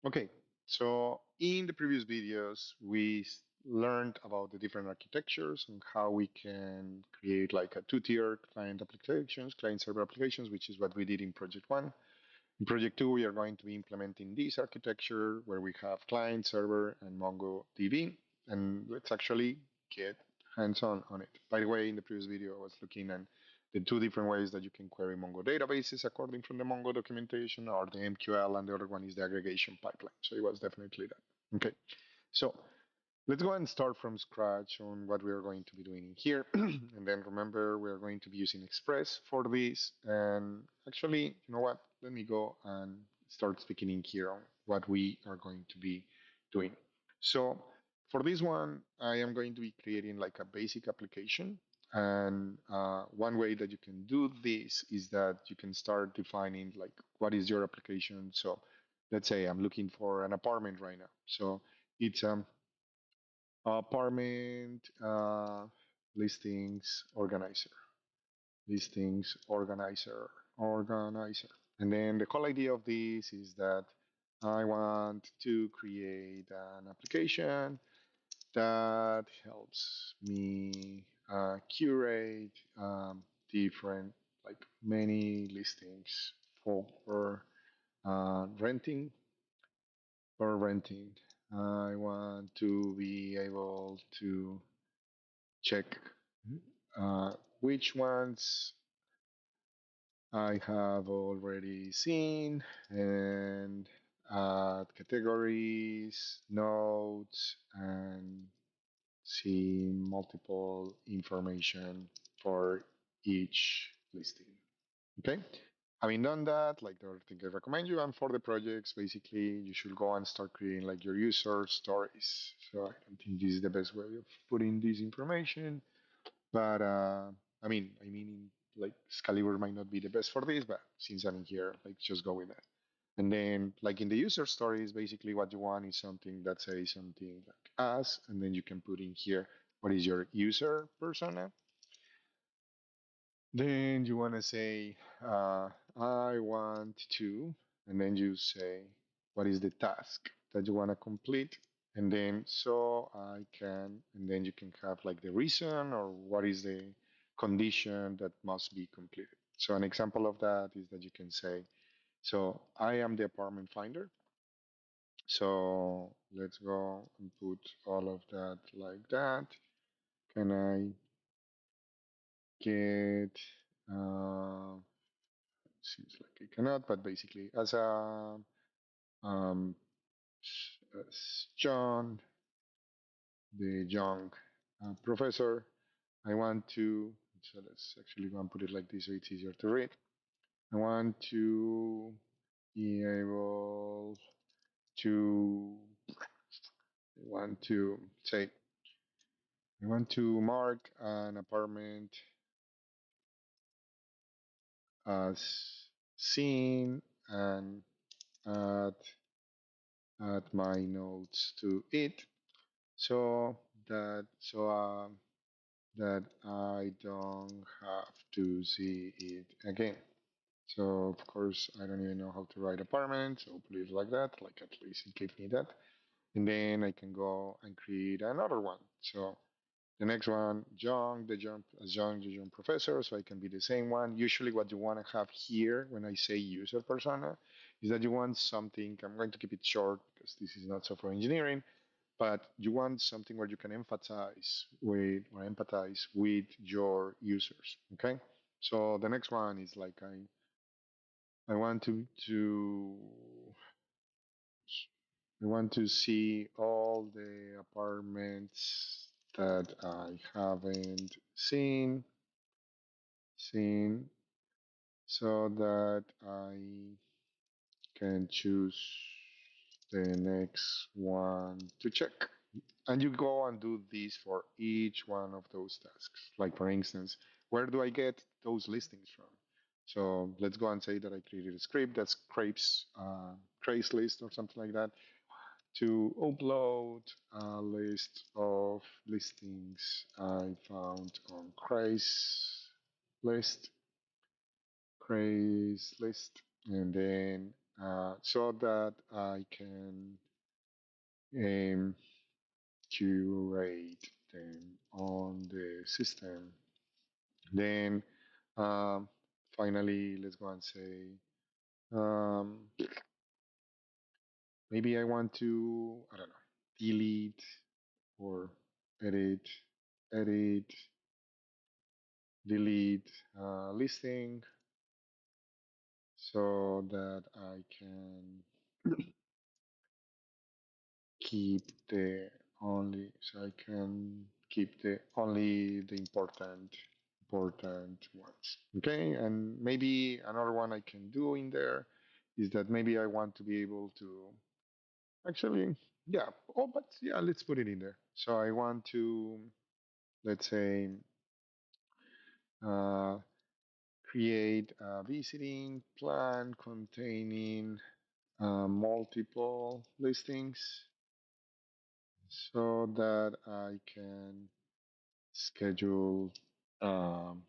Okay, so in the previous videos, we learned about the different architectures and how we can create like a two-tier client applications, client server applications, which is what we did in project one. In project two, we are going to be implementing this architecture where we have client server and MongoDB, and let's actually get hands-on on it. By the way, in the previous video, I was looking at the two different ways that you can query Mongo databases according from the Mongo documentation, or the MQL, and the other one is the aggregation pipeline. So it was definitely that. Okay, so let's go and start from scratch on what we are going to be doing in here. And then remember, we are going to be using Express for this. And actually, you know what? Let me go and start speaking in here on what we are going to be doing. So for this one, I am going to be creating like a basic application. And one way that you can do this is that you can start defining like what is your application. So let's say I'm looking for an apartment right now. So it's apartment listings organizer, listings organizer. And then the whole idea of this is that I want to create an application that helps me curate different, like many listings for renting or renting. I want to be able to check uh, which ones I have already seen and add categories, notes, and see multiple information for each listing. Okay. Having done that, like the other thing I recommend you, and for the projects, basically, you should go and start creating like your user stories. So I don't think this is the best way of putting this information. But I mean, like Excalibur might not be the best for this, but since I'm here, like just go with that. And then, like in the user stories, basically what you want is something that says something like us, and then you can put in here what is your user persona. Then you want to say, I want to, and then you say, what is the task that you want to complete? And then, so I can, and then you can have like the reason or what is the condition that must be completed. So an example of that is that you can say, so I am the apartment finder. So let's go and put all of that like that. Can I get, uh, seems like I cannot, but basically as a um, as John, the young professor, I want to, so let's actually go and put it like this so it's easier to read. I want to be able to, I want to say, I want to mark an apartment as seen and add, add my notes to it so that I don't have to see it again. So of course I don't even know how to write apartment, so put it like that, like at least it gives me that. And then I can go and create another one. So the next one, John, the young professor, so I can be the same one. Usually what you want to have here when I say user persona is that you want something, I'm going to keep it short because this is not software engineering, but you want something where you can emphasize with or empathize with your users. Okay. So the next one is like I want I want to see all the apartments that I haven't seen so that I can choose the next one to check. And you go and do this for each one of those tasks. Like for instance, where do I get those listings from? So let's go and say that I created a script that scrapes Craigslist or something like that to upload a list of listings I found on Craigslist, and then so that I can um, curate them on the system. Then um, finally, let's go and say um, maybe I want to, I don't know, delete or edit, edit, delete listing so that I can keep the so I can keep the only the important ones. Okay, and maybe another one I can do in there is that maybe I want to be able to actually, yeah, oh, but yeah, let's put it in there. So I want to, let's say, uh, create a visiting plan containing multiple listings so that I can schedule um,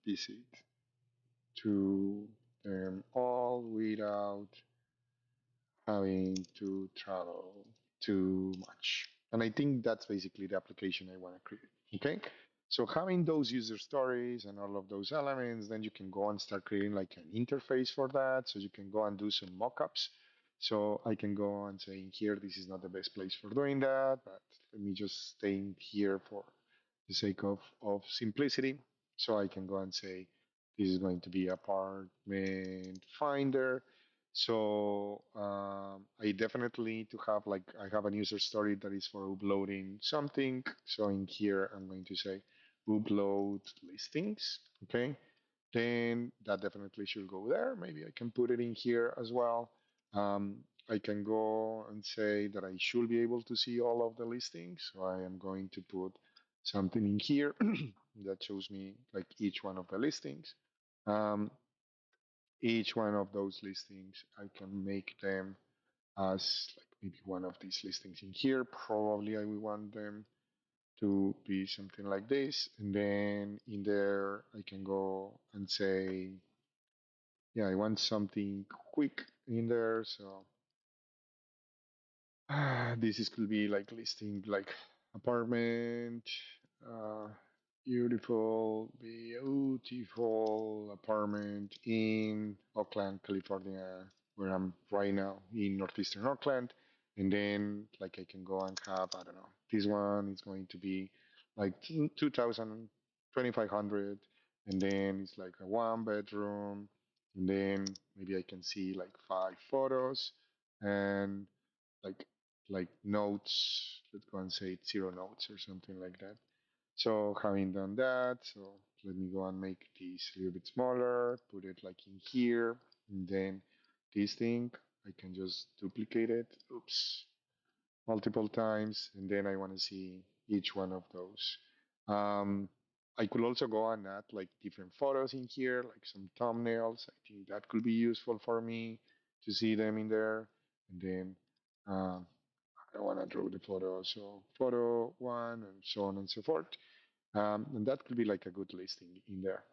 visit to them all without having to travel too much. And I think that's basically the application I want to create. Okay. So having those user stories and all of those elements, then you can go and start creating like an interface for that. So you can go and do some mockups. So I can go and say here, this is not the best place for doing that, but let me just stay in here for the sake of simplicity. So I can go and say, this is going to be apartment finder. So I definitely need to have like I have a user story that is for uploading something. So in here I'm going to say upload listings. Okay, then that definitely should go there. Maybe I can put it in here as well. Um, I can go and say that I should be able to see all of the listings. So I am going to put something in here that shows me like each one of the listings. Um, each one of those listings, I can make them as like maybe one of these listings in here. Probably I will want them to be something like this. And then in there, I can go and say, yeah, I want something quick in there. So this is could be like listing like apartment, uh, beautiful apartment in Oakland, California, where I'm right now in northeastern Oakland. And then like I can go and have, I don't know, this one is going to be like 2,000, 2,500, and then it's like a one bedroom, and then maybe I can see like five photos and like notes. Let's go and say it's 0 notes or something like that. So having done that, so let me go and make this a little bit smaller, put it like in here, and then this thing, I can just duplicate it, oops, multiple times, and then I want to see each one of those. Um, I could also go and add like different photos in here, like some thumbnails. I think that could be useful for me to see them in there. And then um, I want to draw the photo, so photo one, and so on and so forth. And that could be like a good listing in there.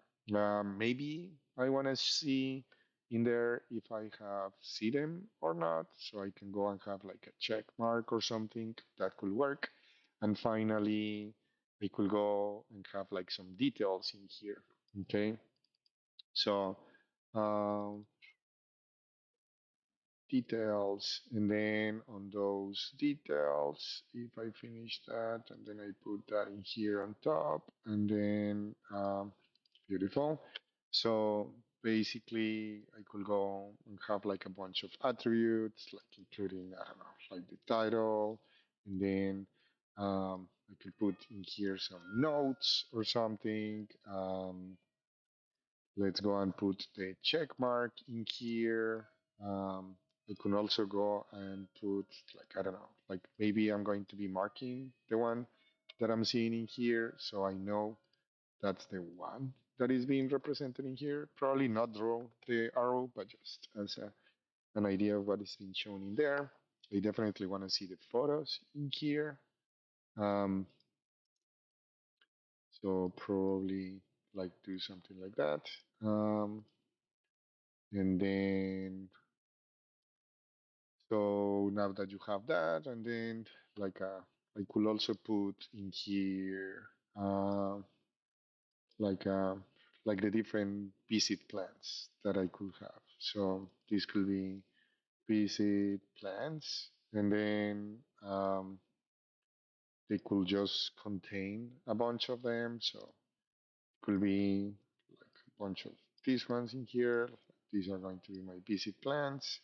Maybe I want to see in there if I have see them or not, so I can go and have like a check mark or something that could work. And finally, I could go and have like some details in here. Okay, so um, details, and then on those details, if I finish that and then I put that in here on top, and then beautiful. So basically I could go and have like a bunch of attributes, like including, I don't know, like the title, and then I could put in here some notes or something. Let's go and put the check mark in here. I could also go and put like, I don't know, like maybe I'm going to be marking the one that I'm seeing in here. So I know that's the one that is being represented in here. Probably not draw the arrow, but just as an idea of what is being shown in there. I definitely want to see the photos in here. Um, so probably like do something like that. Um, And then, so now that you have that, and then like I could also put in here like uh, like the different visit plans that I could have. So this could be visit plans, and then they could just contain a bunch of them. So it could be like a bunch of these ones in here. These are going to be my visit plans.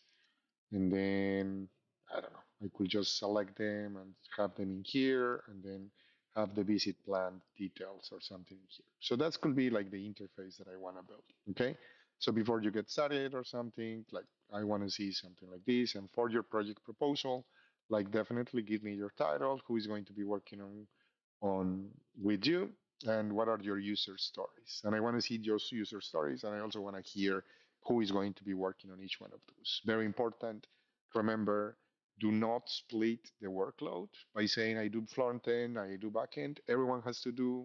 And then I don't know, I could just select them and have them in here and then have the visit plan details or something here. So that could be like the interface that I want to build. Okay. So before you get started or something, like I want to see something like this. And for your project proposal, like definitely give me your title, who is going to be working on with you, and what are your user stories. And I want to see your user stories, and I also want to hear who is going to be working on each one of those. Very important. Remember, do not split the workload by saying I do front end, I do back end. Everyone has to do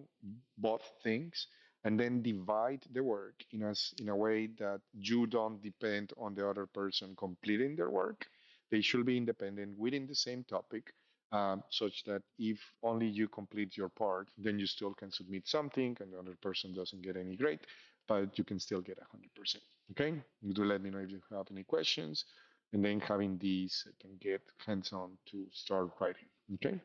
both things, and then divide the work in a way that you don't depend on the other person completing their work. They should be independent within the same topic, such that if only you complete your part, then you still can submit something and the other person doesn't get any grade, but you can still get 100%. Okay? You do let me know if you have any questions. And then having these, I can get hands on to start writing. Okay?